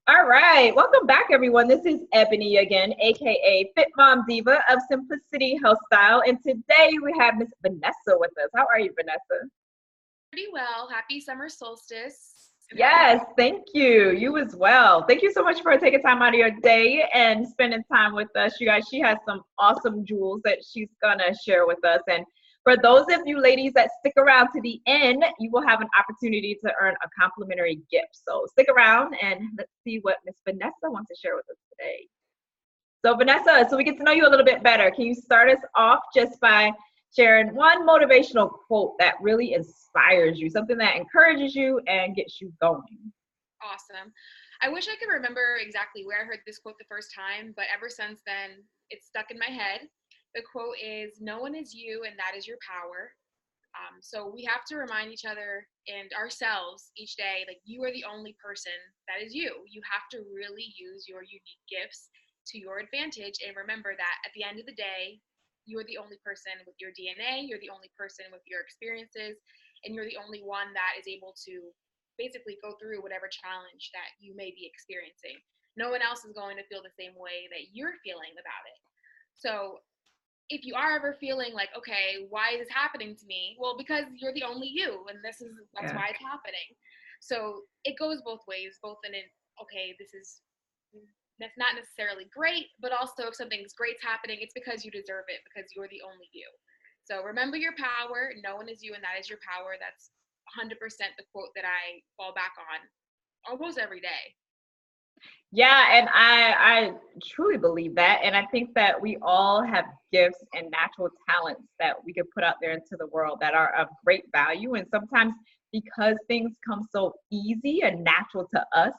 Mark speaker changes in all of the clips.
Speaker 1: All right, welcome back, everyone. This is Ebony again, aka Fit Mom Diva of Simplicity Health Style, and today we have Miss Vanessa with us. How are you, Vanessa?
Speaker 2: Pretty well. Happy summer solstice. And how are you?
Speaker 1: Yes, thank you. You as well. Thank you so much for taking time out of your day and spending time with us. You guys, she has some awesome jewels that she's gonna share with us. And for those of you ladies that stick around to the end, you will have an opportunity to earn a complimentary gift. So stick around and let's see what Miss Vanessa wants to share with us today. So Vanessa, so we get to know you a little bit better. Can you start us off just by sharing one motivational quote that really inspires you, something that encourages you and gets you going?
Speaker 2: Awesome. I wish I could remember exactly where I heard this quote the first time, but ever since then, it's stuck in my head. The quote is, "No one is you, and that is your power." So we have to remind each other and ourselves each day, like, you are the only person that is you. You have to really use your unique gifts to your advantage, and remember that at the end of the day, you're the only person with your DNA, you're the only person with your experiences, and you're the only one that is able to basically go through whatever challenge that you may be experiencing. No one else is going to feel the same way that you're feeling about it. So if you are ever feeling like, okay, why is this happening to me? Well, because you're the only you, and that's
Speaker 1: Yeah.
Speaker 2: why it's happening. So it goes both ways, both in an, okay, that's not necessarily great, but also if something's great's happening, it's because you deserve it, because you're the only you. So remember your power. No one is you, and that is your power. That's 100% the quote that I fall back on almost every day.
Speaker 1: Yeah, and I truly believe that. And I think that we all have gifts and natural talents that we could put out there into the world that are of great value. And sometimes because things come so easy and natural to us,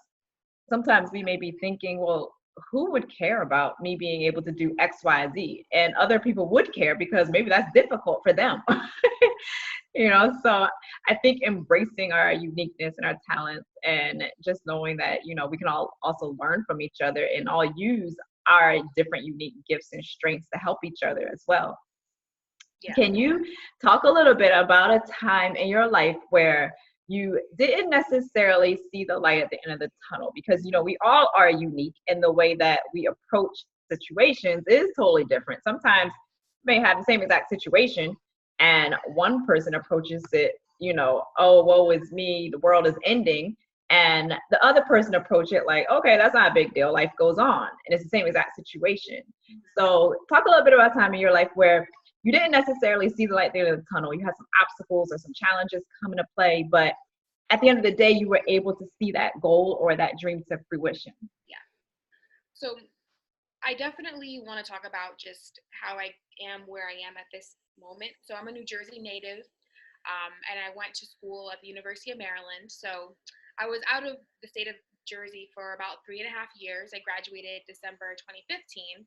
Speaker 1: sometimes we may be thinking, well, who would care about me being able to do X, Y, Z? And other people would care because maybe that's difficult for them. So I think embracing our uniqueness and our talents and just knowing that, we can all also learn from each other and all use our different unique gifts and strengths to help each other as well.
Speaker 2: Yeah.
Speaker 1: Can you talk a little bit about a time in your life where you didn't necessarily see the light at the end of the tunnel? Because, we all are unique, and the way that we approach situations is totally different. Sometimes you may have the same exact situation, and one person approaches it, oh, woe is me, the world is ending. And the other person approach it like, okay, that's not a big deal. Life goes on. And it's the same exact situation. So talk a little bit about a time in your life where you didn't necessarily see the light at the end of the tunnel. You had some obstacles or some challenges come into play, but at the end of the day, you were able to see that goal or that dream to fruition.
Speaker 2: Yeah. So I definitely want to talk about just how I am where I am at this moment. So I'm a New Jersey native, and I went to school at the University of Maryland. So I was out of the state of Jersey for about 3.5 years. I graduated December 2015,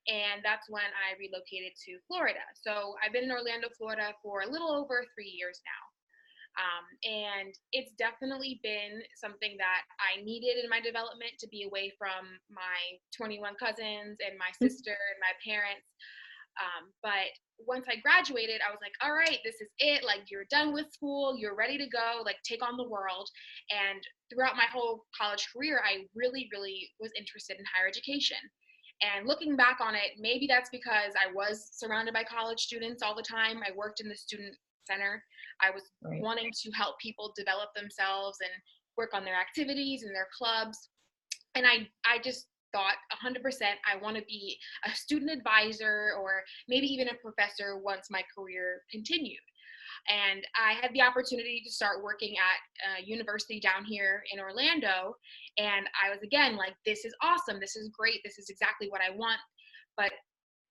Speaker 2: and that's when I relocated to Florida. So I've been in Orlando, Florida for a little over 3 years now. And it's definitely been something that I needed in my development, to be away from my 21 cousins and my sister and my parents. But once I graduated, I was like, all right, this is it. Like, you're done with school, you're ready to go, like, take on the world. And throughout my whole college career, I really, really was interested in higher education. And looking back on it, maybe that's because I was surrounded by college students all the time. I worked in the student center. I was
Speaker 1: Right.
Speaker 2: wanting to help people develop themselves and work on their activities and their clubs. And I just thought 100% I want to be a student advisor, or maybe even a professor once my career continued. And I had the opportunity to start working at a university down here in Orlando. And I was, again, like, this is awesome. This is great. This is exactly what I want. But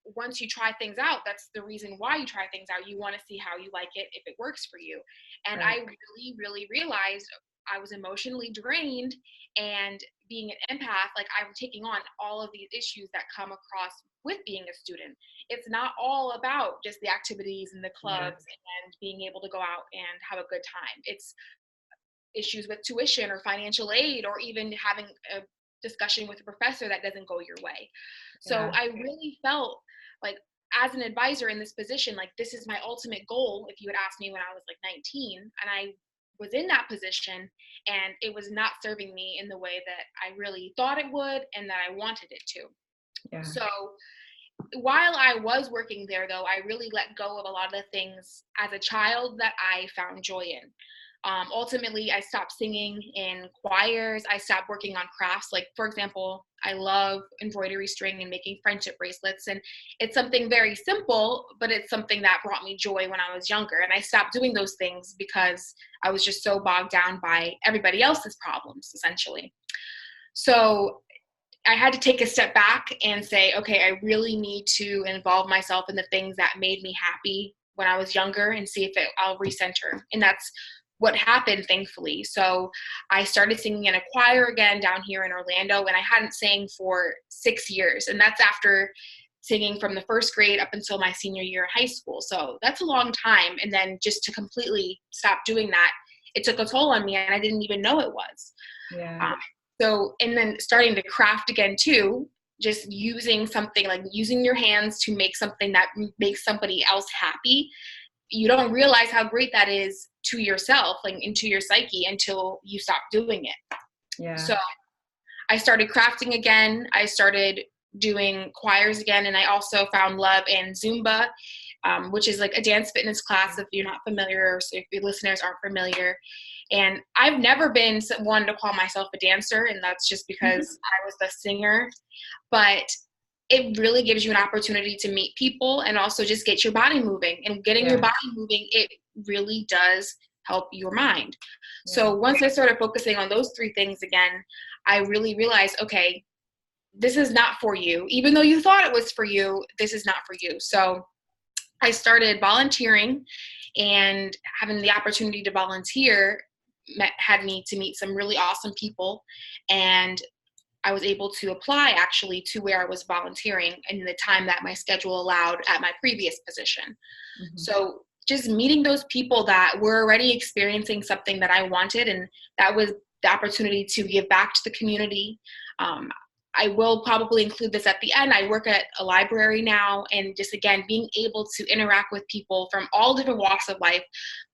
Speaker 2: once you try things out, that's the reason why you try things out. You want to see how you like it, if it works for you. And I
Speaker 1: Right.
Speaker 2: really, really realized I was emotionally drained, and being an empath, like, I'm taking on all of these issues that come across with being a student. It's not all about just the activities and the
Speaker 1: Yeah.
Speaker 2: clubs and being able to go out and have a good time. It's issues with tuition or financial aid, or even having a discussion with a professor that doesn't go your way. So
Speaker 1: Yeah.
Speaker 2: I really felt like, as an advisor in this position, like, this is my ultimate goal. If you had asked me when I was like 19, and I was in that position, and it was not serving me in the way that I really thought it would and that I wanted it to.
Speaker 1: Yeah.
Speaker 2: So while I was working there, though, I really let go of a lot of the things as a child that I found joy in. Ultimately, I stopped singing in choirs. I stopped working on crafts. Like, for example, I love embroidery string and making friendship bracelets. And it's something very simple, but it's something that brought me joy when I was younger. And I stopped doing those things because I was just so bogged down by everybody else's problems, essentially. So I had to take a step back and say, okay, I really need to involve myself in the things that made me happy when I was younger and see if I'll recenter. And that's what happened, thankfully. So I started singing in a choir again down here in Orlando, and I hadn't sang for 6 years. And that's after singing from the first grade up until my senior year in high school. So that's a long time. And then just to completely stop doing that, it took a toll on me, and I didn't even know it was.
Speaker 1: Yeah.
Speaker 2: So, and then starting to craft again too, just using something like using your hands to make something that makes somebody else happy. You don't realize how great that is to yourself, like into your psyche, until you stop doing it.
Speaker 1: Yeah.
Speaker 2: So I started crafting again. I started doing choirs again. And I also found love in Zumba, which is like a dance fitness class if you're not familiar, or if your listeners aren't familiar. And I've never been one to call myself a dancer, and that's just because I was the singer. But it really gives you an opportunity to meet people and also just get your body moving. And getting your body moving, it really does help your mind.
Speaker 1: Yeah.
Speaker 2: So once I started focusing on those 3 things again, I really realized, okay, this is not for you. Even though you thought it was for you, this is not for you. So I started volunteering, and having the opportunity to volunteer had me to meet some really awesome people. And I was able to apply actually to where I was volunteering in the time that my schedule allowed at my previous position.
Speaker 1: Mm-hmm.
Speaker 2: So just meeting those people that were already experiencing something that I wanted, and that was the opportunity to give back to the community. I will probably include this at the end. I work at a library now, and just again, being able to interact with people from all different walks of life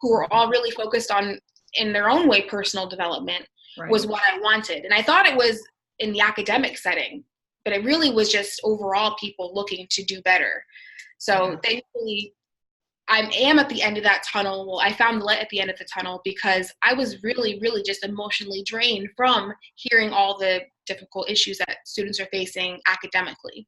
Speaker 2: who are all really focused on, in their own way, personal development was what I wanted. And I thought it was in the academic setting, but it really was just overall people looking to do better. So thankfully, I am at the end of that tunnel. Well, I found the light at the end of the tunnel because I was really, really just emotionally drained from hearing all the difficult issues that students are facing academically.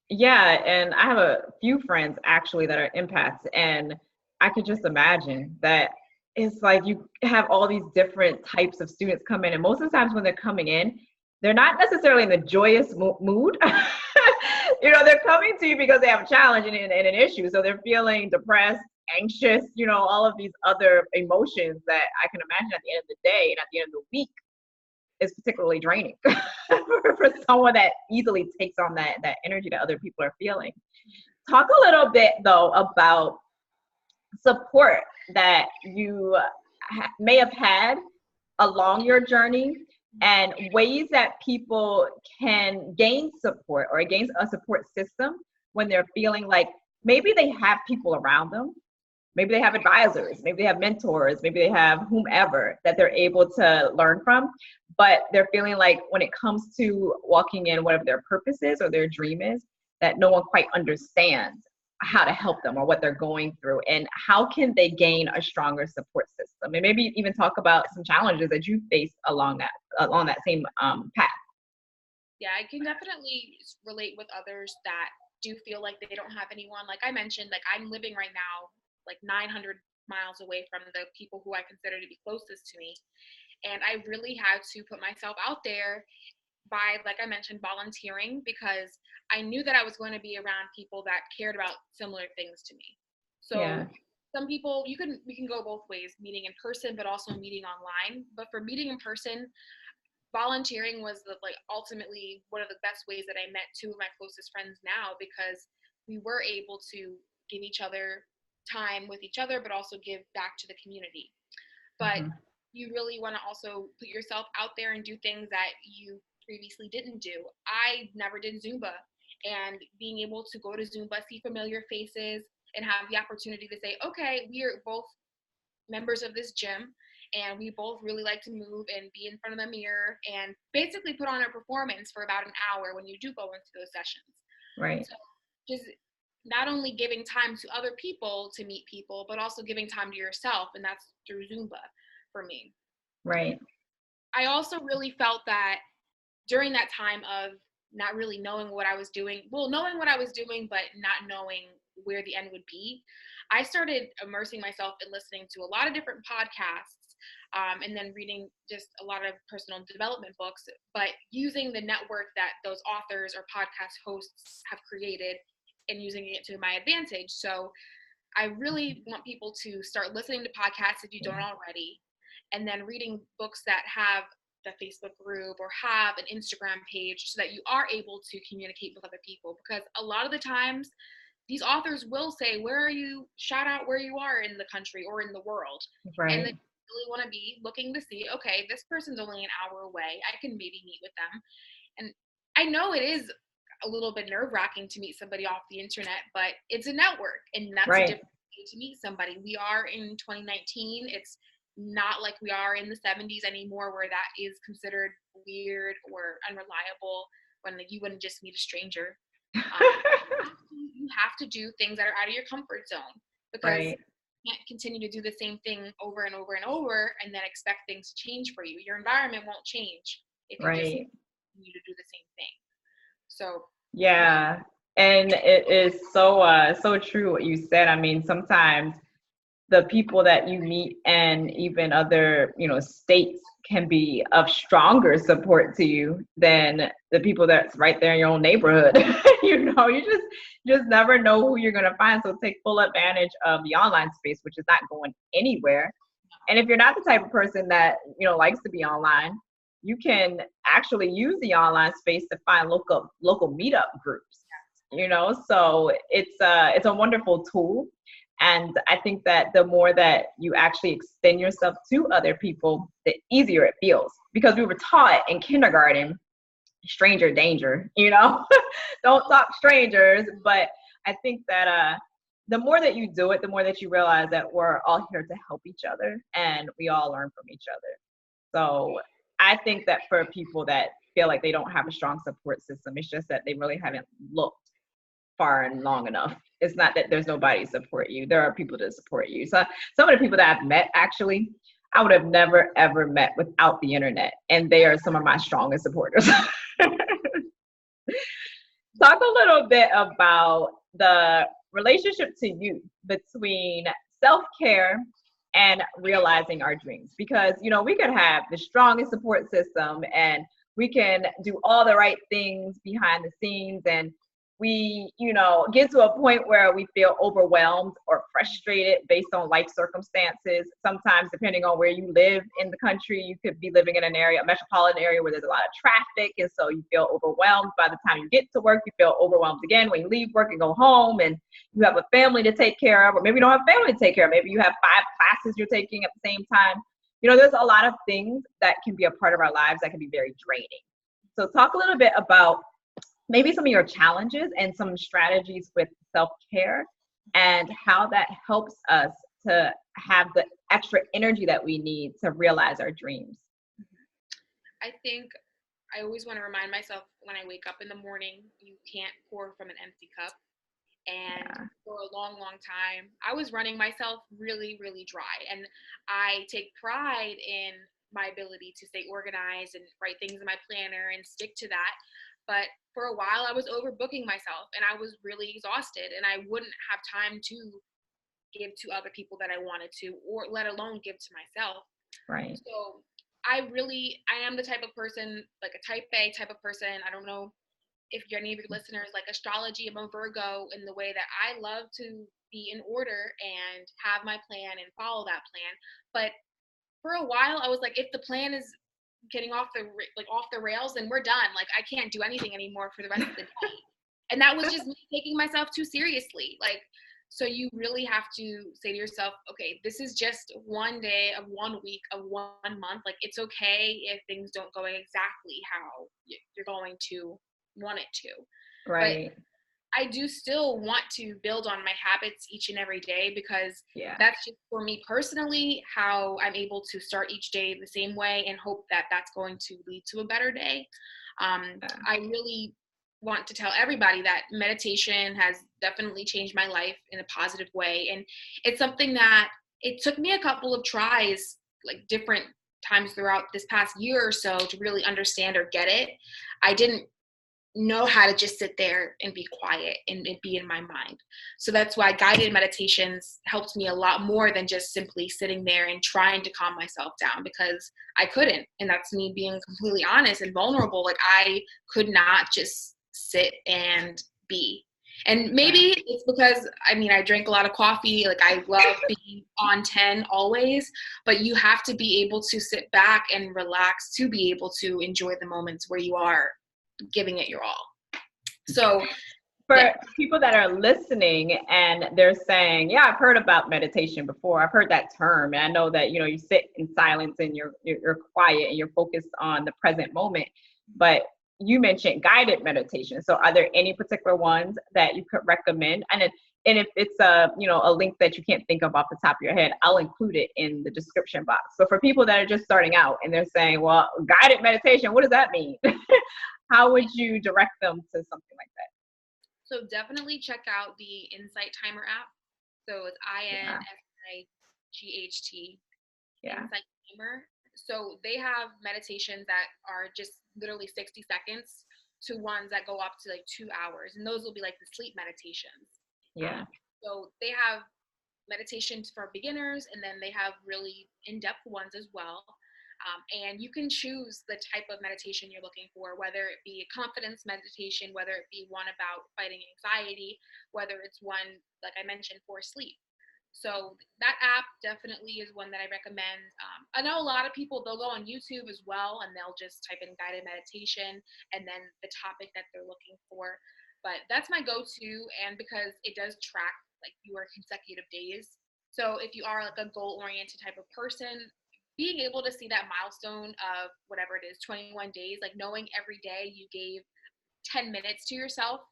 Speaker 1: Yeah, and I have a few friends actually that are empaths, and I could just imagine that it's like you have all these different types of students come in, and most of the times when they're coming in, they're not necessarily in the joyous mood. They're coming to you because they have a challenge and an issue, so they're feeling depressed, anxious, all of these other emotions that I can imagine at the end of the day and at the end of the week is particularly draining for someone that easily takes on that energy that other people are feeling. Talk a little bit though about support that you may have had along your journey and ways that people can gain support or gain a support system when they're feeling like maybe they have people around them. Maybe they have advisors, maybe they have mentors, maybe they have whomever that they're able to learn from, but they're feeling like when it comes to walking in whatever their purpose is or their dream is, that no one quite understands how to help them or what they're going through, and how can they gain a stronger support system, and maybe even talk about some challenges that you faced along that same path.
Speaker 2: Yeah, I can definitely relate with others that do feel like they don't have anyone. Like I mentioned, like I'm living right now like 900 miles away from the people who I consider to be closest to me. And I really had to put myself out there by, like I mentioned, volunteering, because I knew that I was going to be around people that cared about similar things to me. So some people, we can go both ways, meeting in person, but also meeting online. But for meeting in person, volunteering was ultimately one of the best ways that I met 2 of my closest friends now, because we were able to give each other time with each other, but also give back to the community. But you really want to also put yourself out there and do things that you previously didn't do. I never did Zumba, and being able to go to Zumba, see familiar faces, and have the opportunity to say, okay, we are both members of this gym, and we both really like to move and be in front of the mirror and basically put on a performance for about an hour when you do go into those sessions.
Speaker 1: Right.
Speaker 2: So just not only giving time to other people to meet people, but also giving time to yourself, and that's through Zumba for me.
Speaker 1: Right.
Speaker 2: I also really felt that during that time of not really knowing what I was doing, knowing what I was doing, but not knowing where the end would be, I started immersing myself in listening to a lot of different podcasts, and then reading just a lot of personal development books, but using the network that those authors or podcast hosts have created and using it to my advantage. So I really want people to start listening to podcasts if you don't already, and then reading books that have the Facebook group or have an Instagram page so that you are able to communicate with other people. Because a lot of the times, these authors will say, where are you? Shout out where you are in the country or in the world. And then
Speaker 1: Right.
Speaker 2: you really want to be looking to see, okay, this person's only an hour away. I can maybe meet with them. And I know it is a little bit nerve-wracking to meet somebody off the internet, but it's a network, and that's a
Speaker 1: Right.
Speaker 2: different way to meet somebody. We are in 2019. It's not like we are in the 70s anymore, where that is considered weird or unreliable when you wouldn't just meet a stranger. You have to do things that are out of your comfort zone, because
Speaker 1: Right.
Speaker 2: you can't continue to do the same thing over and over and over and then expect things to change for you. Your environment won't change if you just
Speaker 1: Right.
Speaker 2: continue to do the same thing. So
Speaker 1: Yeah. And it is so true what you said. I mean, sometimes the people that you meet and even other, states can be of stronger support to you than the people that's right there in your own neighborhood. You just never know who you're gonna find. So take full advantage of the online space, which is not going anywhere. And if you're not the type of person that, likes to be online, you can actually use the online space to find local meetup groups. So it's a wonderful tool. And I think that the more that you actually extend yourself to other people, the easier it feels. Because we were taught in kindergarten, stranger danger, don't talk strangers. But I think that the more that you do it, the more that you realize that we're all here to help each other and we all learn from each other. So I think that for people that feel like they don't have a strong support system, it's just that they really haven't looked far and long enough. It's not that there's nobody to support you. There are people to support you. So some of the people that I've met, actually, I would have never, ever met without the internet. And they are some of my strongest supporters. Talk a little bit about the relationship to you between self-care and realizing our dreams. Because, we could have the strongest support system and we can do all the right things behind the scenes, and we, get to a point where we feel overwhelmed or frustrated based on life circumstances. Sometimes, depending on where you live in the country, you could be living in a metropolitan area where there's a lot of traffic. And so you feel overwhelmed. By the time you get to work, you feel overwhelmed again when you leave work and go home, and you have a family to take care of, or maybe you don't have a family to take care of. Maybe you have 5 classes you're taking at the same time. There's a lot of things that can be a part of our lives that can be very draining. So talk a little bit about maybe some of your challenges and some strategies with self-care and how that helps us to have the extra energy that we need to realize our dreams.
Speaker 2: I think I always want to remind myself when I wake up in the morning, you can't pour from an empty cup. And
Speaker 1: Yeah.
Speaker 2: for a long, long time, I was running myself really, really dry. And I take pride in my ability to stay organized and write things in my planner and stick to that. But for a while, I was overbooking myself and I was really exhausted, and I wouldn't have time to give to other people that I wanted to, or let alone give to myself.
Speaker 1: Right.
Speaker 2: So I am the type of person, like a type A type of person. I don't know if any of your listeners like astrology. I'm a Virgo in the way that I love to be in order and have my plan and follow that plan. But for a while, I was like, if the plan is getting off the rails, then we're done. Like, I can't do anything anymore for the rest of the day. And that was just me taking myself too seriously. Like, so you really have to say to yourself, okay, this is just one day of 1 week of 1 month. Like, it's okay if things don't go exactly how you're going to want it to. But
Speaker 1: Right.
Speaker 2: I do still want to build on my habits each and every day, because that's just for me personally how I'm able to start each day the same way and hope that that's going to lead to a better day. I really want to tell everybody that meditation has definitely changed my life in a positive way. And it's something that it took me a couple of tries, like different times throughout this past year or so, to really understand or get it. I didn't know how to just sit there and be quiet and be in my mind. So that's why guided meditations helped me a lot more than just simply sitting there and trying to calm myself down, because I couldn't. And that's me being completely honest and vulnerable. Like, I could not just sit and be. And maybe it's because, I mean, I drink a lot of coffee. Like, I love being on 10 always, but you have to be able to sit back and relax to be able to enjoy the moments where you are giving it your all. So
Speaker 1: for people that are listening and they're saying, yeah, I've heard about meditation before. I've heard that term. And I know that, you know, you sit in silence and you're quiet and you're focused on the present moment. But you mentioned guided meditation. So are there any particular ones that you could recommend? And if it's a link that you can't think of off the top of your head, I'll include it in the description box. So for people that are just starting out and they're saying, well, guided meditation, what does that mean? How would you direct them to something like that?
Speaker 2: So definitely check out the Insight Timer app. So it's INSIGHT. Insight Timer. So they have meditations that are just literally 60 seconds to ones that go up to like 2 hours. And those will be like the sleep meditations. So they have meditations for beginners, and then they have really in-depth ones as well. And you can choose the type of meditation you're looking for, whether it be a confidence meditation, whether it be one about fighting anxiety, whether it's one, like I mentioned, for sleep. So that app definitely is one that I recommend. I know a lot of people, they'll go on YouTube as well, and they'll just type in guided meditation and then the topic that they're looking for. But that's my go-to, and because it does track like your consecutive days. So if you are like a goal-oriented type of person, being able to see that milestone of whatever it is, 21 days, like knowing every day you gave 10 minutes to yourself.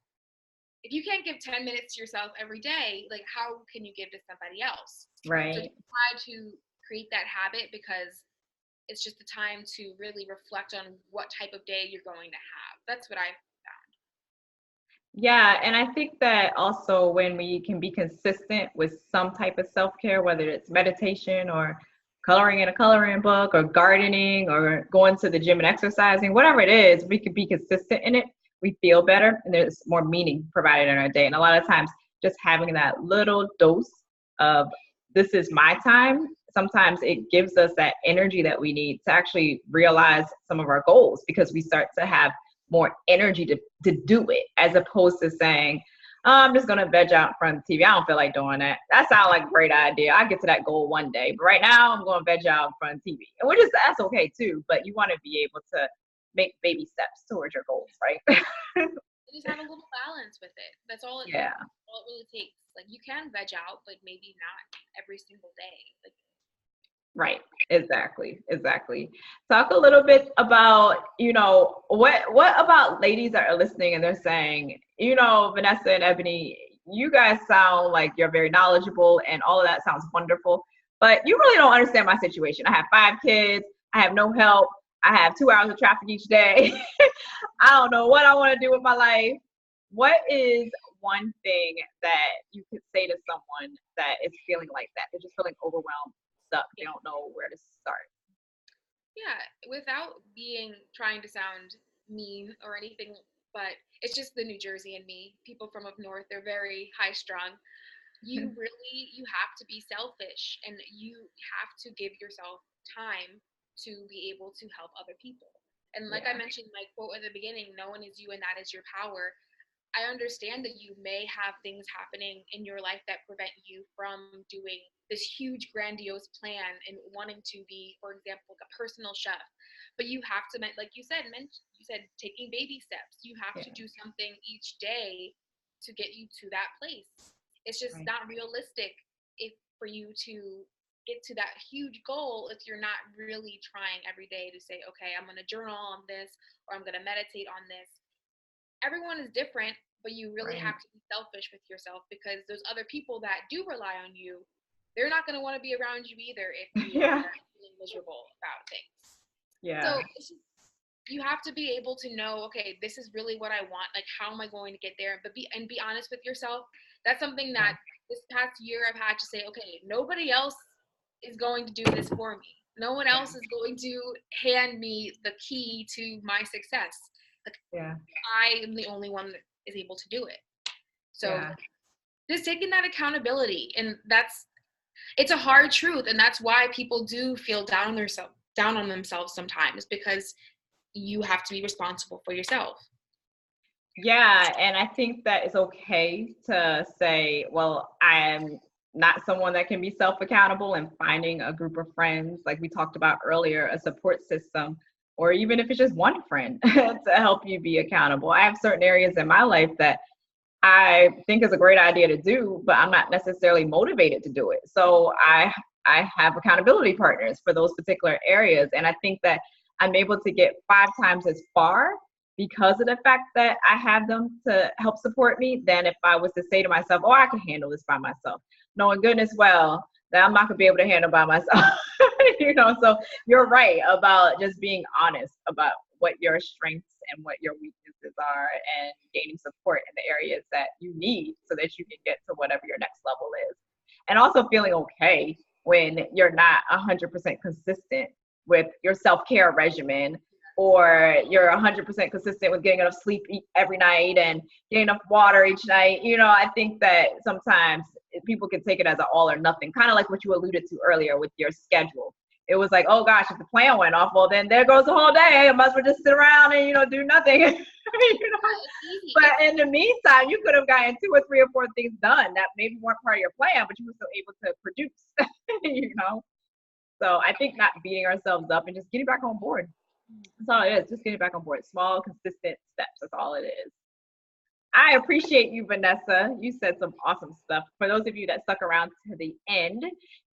Speaker 2: If you can't give 10 minutes to yourself every day, like how can you give to somebody else?
Speaker 1: Right.
Speaker 2: So try to create that habit, because it's just the time to really reflect on what type of day you're going to have. That's what I've found.
Speaker 1: Yeah, and I think that also when we can be consistent with some type of self-care, whether it's meditation or coloring in a coloring book or gardening or going to the gym and exercising, whatever it is, we could be consistent in it. We feel better and there's more meaning provided in our day. And a lot of times just having that little dose of this is my time, sometimes it gives us that energy that we need to actually realize some of our goals, because we start to have more energy to do it, as opposed to saying, oh, I'm just going to veg out in front of the TV. I don't feel like doing that. That sounds like a great idea. I'll get to that goal one day. But right now, I'm going to veg out in front of TV. And that's okay too. But you want to be able to make baby steps towards your goals, right?
Speaker 2: Just have a little balance with it. That's all it really takes. Like, you can veg out, but maybe not every single day. Like,
Speaker 1: right. Exactly. Talk a little bit about, what about ladies that are listening and they're saying, Vanessa and Ebonie, you guys sound like you're very knowledgeable and all of that sounds wonderful, but you really don't understand my situation. I have 5 kids. I have no help. I have 2 hours of traffic each day. I don't know what I want to do with my life. What is one thing that you could say to someone that is feeling like that? They're just feeling overwhelmed, stuck. They don't know where to start.
Speaker 2: Yeah, without trying to sound mean or anything, but it's just the New Jersey in me. People from up north, they're very high strung. You have to be selfish, and you have to give yourself time to be able to help other people. And like I mentioned, my quote at the beginning, no one is you and that is your power. I understand that you may have things happening in your life that prevent you from doing this huge, grandiose plan and wanting to be, for example, like a personal chef. But you have to, like you said, taking baby steps. You have to do something each day to get you to that place. It's just not realistic for you to get to that huge goal if you're not really trying every day to say, okay, I'm going to journal on this, or I'm going to meditate on this. Everyone is different, but you really
Speaker 1: Right.
Speaker 2: have to be selfish with yourself, because those other people that do rely on you, they're not going to want to be around you either if you are
Speaker 1: Yeah.
Speaker 2: feeling miserable about things.
Speaker 1: Yeah.
Speaker 2: So it's just, you have to be able to know, okay, this is really what I want. Like, how am I going to get there? But be honest with yourself. That's something that this past year I've had to say, okay, nobody else is going to do this for me. No one else is going to hand me the key to my success. Like,
Speaker 1: Yeah.
Speaker 2: I am the only one that is able to do it. So
Speaker 1: Yeah.
Speaker 2: just taking that accountability, and it's a hard truth, and that's why people do feel down on themselves sometimes, because you have to be responsible for yourself.
Speaker 1: Yeah, and I think that it's okay to say, well, I am not someone that can be self-accountable, and finding a group of friends, like we talked about earlier, a support system, or even if it's just one friend to help you be accountable. I have certain areas in my life that I think is a great idea to do, but I'm not necessarily motivated to do it. So I have accountability partners for those particular areas. And I think that I'm able to get 5 times as far because of the fact that I have them to help support me than if I was to say to myself, oh, I can handle this by myself, knowing goodness well that I'm not gonna be able to handle by myself. So you're right about just being honest about what your strengths and what your weaknesses are, and gaining support in the areas that you need so that you can get to whatever your next level is. And also feeling okay when you're not 100% consistent with your self-care regimen, or you're 100% consistent with getting enough sleep every night and getting enough water each night. I think that sometimes people can take it as an all or nothing, kind of like what you alluded to earlier with your schedule. It was like, oh gosh, if the plan went off, well then there goes the whole day. I might as well just sit around and do nothing. But in the meantime, you could have gotten 2 or 3 or 4 things done that maybe weren't part of your plan, but you were still able to produce. So I think not beating ourselves up and just getting back on board. That's all it is. Just getting back on board. Small, consistent steps. That's all it is. I appreciate you, Vanessa. You said some awesome stuff. For those of you that stuck around to the end,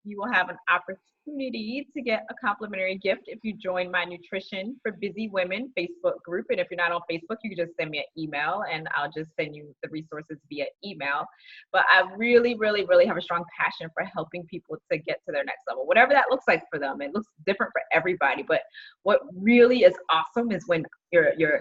Speaker 1: you will have an opportunity to get a complimentary gift if you join my Nutrition for Busy Women Facebook group. And if you're not on Facebook, you can just send me an email and I'll just send you the resources via email. But I really, really, really have a strong passion for helping people to get to their next level, whatever that looks like for them. It looks different for everybody. But what really is awesome is when you're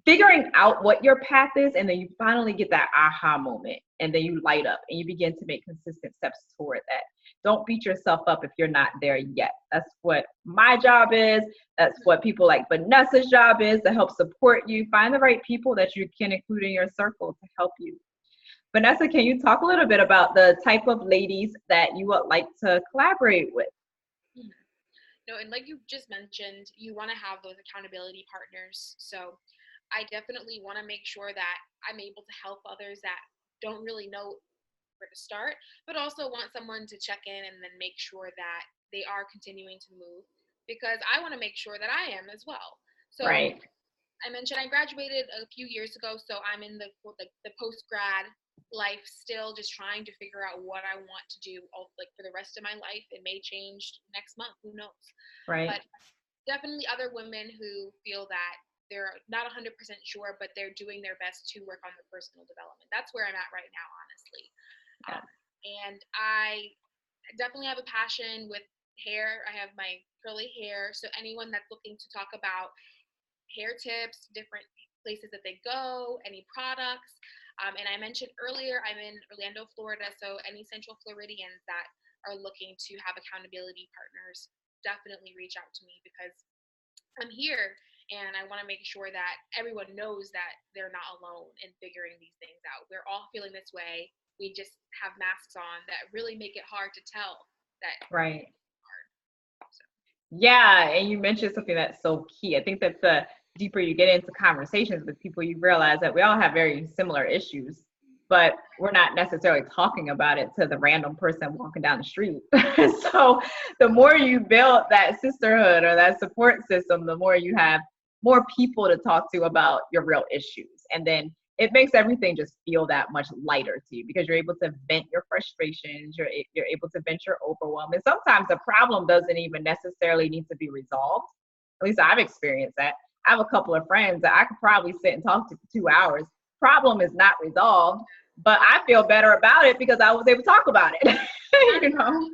Speaker 1: figuring out what your path is, and then you finally get that aha moment, and then you light up and you begin to make consistent steps toward that. Don't beat yourself up if you're not there yet. That's what my job is. That's what people like Vanessa's job is, to help support you. Find the right people that you can include in your circle to help you. Vanessa, can you talk a little bit about the type of ladies that you would like to collaborate with?
Speaker 2: No, and like you just mentioned, you want to have those accountability partners. So I definitely want to make sure that I'm able to help others that don't really know where to start, but also want someone to check in and then make sure that they are continuing to move, because I want to make sure that I am as well. So
Speaker 1: Right.
Speaker 2: I mentioned I graduated a few years ago, so I'm in the post grad life, still just trying to figure out what I want to do for the rest of my life. It may change next month, who knows?
Speaker 1: Right.
Speaker 2: But definitely other women who feel that they're not 100% sure, but they're doing their best to work on their personal development. That's where I'm at right now, honestly.
Speaker 1: Yeah.
Speaker 2: And I definitely have a passion with hair. I have my curly hair. So anyone that's looking to talk about hair tips, different places that they go, any products. And I mentioned earlier, I'm in Orlando, Florida. So any Central Floridians that are looking to have accountability partners, definitely reach out to me, because I'm here and I want to make sure that everyone knows that they're not alone in figuring these things out. We're all feeling this way. We just have masks on that really make it hard to tell that.
Speaker 1: Right.
Speaker 2: Hard. So.
Speaker 1: Yeah, and you mentioned something that's so key. I think that the deeper you get into conversations with people, you realize that we all have very similar issues, but we're not necessarily talking about it to the random person walking down the street. So the more you build that sisterhood or that support system, the more you have more people to talk to about your real issues. And then it makes everything just feel that much lighter to you, because you're able to vent your frustrations, you're able to vent your overwhelm. And sometimes the problem doesn't even necessarily need to be resolved. At least I've experienced that. I have a couple of friends that I could probably sit and talk to for 2 hours, problem is not resolved, but I feel better about it because I was able to talk about it. You know?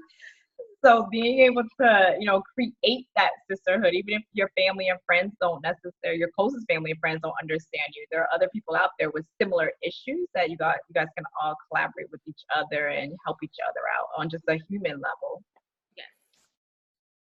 Speaker 1: So being able to, you know, create that sisterhood, even if your family and friends don't necessarily, your closest family and friends don't understand you, there are other people out there with similar issues that you guys can all collaborate with each other and help each other out on just a human level.
Speaker 2: Yes.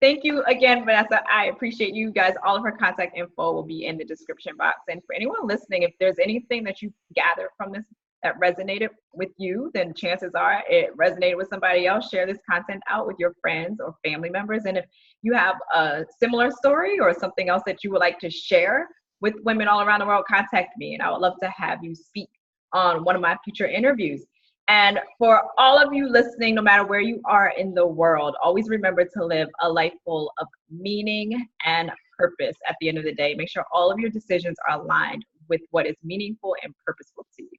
Speaker 1: Thank you again, Vanessa. I appreciate you guys. All of her contact info will be in the description box. And for anyone listening, if there's anything that you gathered from this that resonated with you, then chances are it resonated with somebody else. Share this content out with your friends or family members. And if you have a similar story or something else that you would like to share with women all around the world, contact me. And I would love to have you speak on one of my future interviews. And for all of you listening, no matter where you are in the world, always remember to live a life full of meaning and purpose at the end of the day. Make sure all of your decisions are aligned with what is meaningful and purposeful to you.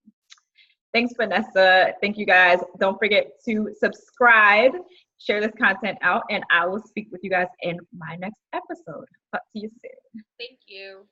Speaker 1: Thanks, Vanessa. Thank you, guys. Don't forget to subscribe, share this content out, and I will speak with you guys in my next episode. Talk to you soon.
Speaker 2: Thank you.